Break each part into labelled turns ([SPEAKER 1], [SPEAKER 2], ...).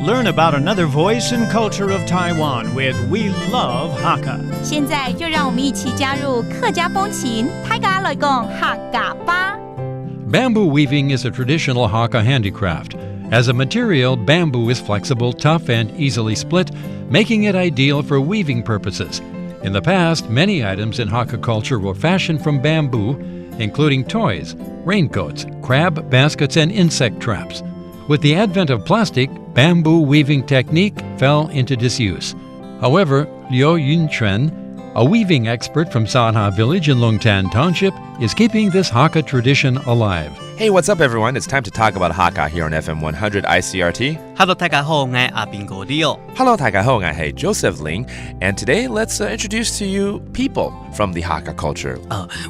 [SPEAKER 1] learn about another voice and culture of Taiwan with We Love Hakka.
[SPEAKER 2] 现在就让我们一起加入客家风情，大家来讲客家吧。
[SPEAKER 3] Bamboo weaving is a traditional Hakka handicraft. As a material, bamboo is flexible, tough, and easily split, making it ideal for weaving purposes. In the past, many items in Hakka culture were fashioned from bamboo, including toys, raincoats, crab baskets, and insect traps. With the advent of plastic, bamboo weaving technique fell into disuse. However, Liu Yunquan, a weaving expert from Sanha Village in Lungtan Township, is keeping this Hakka tradition alive.
[SPEAKER 4] Hey, what's up, everyone? It's time to talk about Hakka here on FM 100 ICRT.
[SPEAKER 5] Hello， 大家好，我係阿邊個 Leo。Hello,
[SPEAKER 4] 大家好，我係 Joseph Ling, and today let's introduce to you people from the Hakka culture.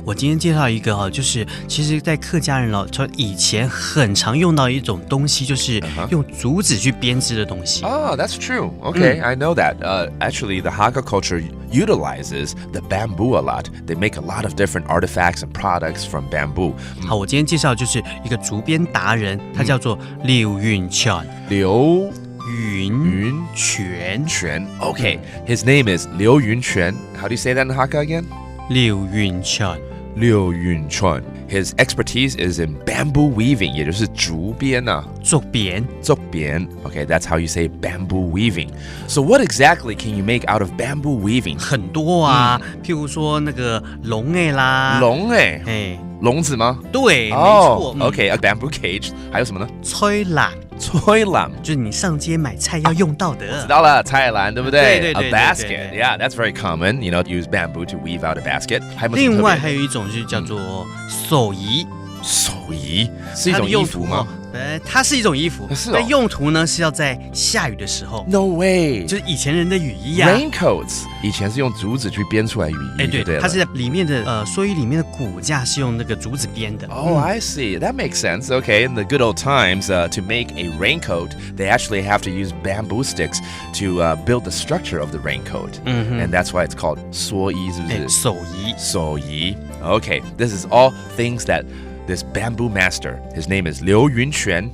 [SPEAKER 5] 我今天介绍一个就是其实在客家人从以前很常用到一种东西，就是用竹子去编织的东西。
[SPEAKER 4] Oh, that's true. Okay, I know that. Actually, the Hakka culture utilizes the bamboo a lot. They make a lot of different artifacts and products from bamboo.
[SPEAKER 5] 好，我今天介绍就是一个竹编达人，他叫做劉雲全。
[SPEAKER 4] 劉
[SPEAKER 5] 雲全。
[SPEAKER 4] Okay, his name is Liu Yunquan. How do you say that in Hakka again?
[SPEAKER 5] 劉雲全。
[SPEAKER 4] Liu Yunquan. His expertise is in bamboo weaving, 也就是竹编啊。
[SPEAKER 5] 竹编。
[SPEAKER 4] Okay, that's how you say bamboo weaving. So what exactly can you make out of bamboo weaving?
[SPEAKER 5] 很多啊，譬如说那个龍啦。
[SPEAKER 4] 籠子吗？
[SPEAKER 5] 对，没错。
[SPEAKER 4] Okay, a bamboo cage. 还有什么呢？
[SPEAKER 5] 吹籃，就是你上街买菜要用到的。
[SPEAKER 4] 知道了，菜篮，对不对？
[SPEAKER 5] 对。
[SPEAKER 4] A basket. Yeah, that's very common. You know, use bamboo to weave out a basket.
[SPEAKER 5] 另外还有一种就是叫做手仪。
[SPEAKER 4] 手仪是一种衣服吗？
[SPEAKER 5] 它是一种衣服，但用途呢是要在下雨的时候。
[SPEAKER 4] No way，
[SPEAKER 5] 就是以前人的雨衣啊。
[SPEAKER 4] Raincoats 以前是用竹子去编出来雨衣，
[SPEAKER 5] 对，它是里面的蓑衣里面的骨架是用那个竹子编的。
[SPEAKER 4] Oh, I see. That makes sense. Okay, in the good old times, to make a raincoat, they actually have to use bamboo sticks to build the structure of the raincoat, and that's why it's called 蓑衣，是不是？手仪。Okay, this is all things that.This bamboo master, his name is Liu Yunquan,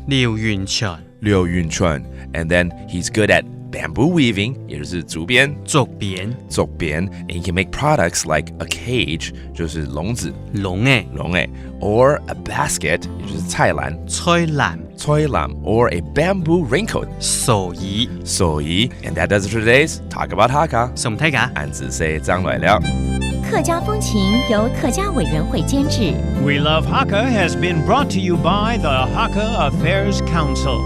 [SPEAKER 4] and then he's good at bamboo weaving, 也就是竹编，and he can make products like a cage, 就是笼子，or a basket, 也就是菜篮，or a bamboo raincoat, 手仪，and that does it for today's Talk About Hakka.
[SPEAKER 5] 什麼睇㗎？
[SPEAKER 4] 俺只識張來了。
[SPEAKER 2] 客家风情由客家委员会监制。
[SPEAKER 1] We Love Hakka has been brought to you by the Hakka Affairs Council.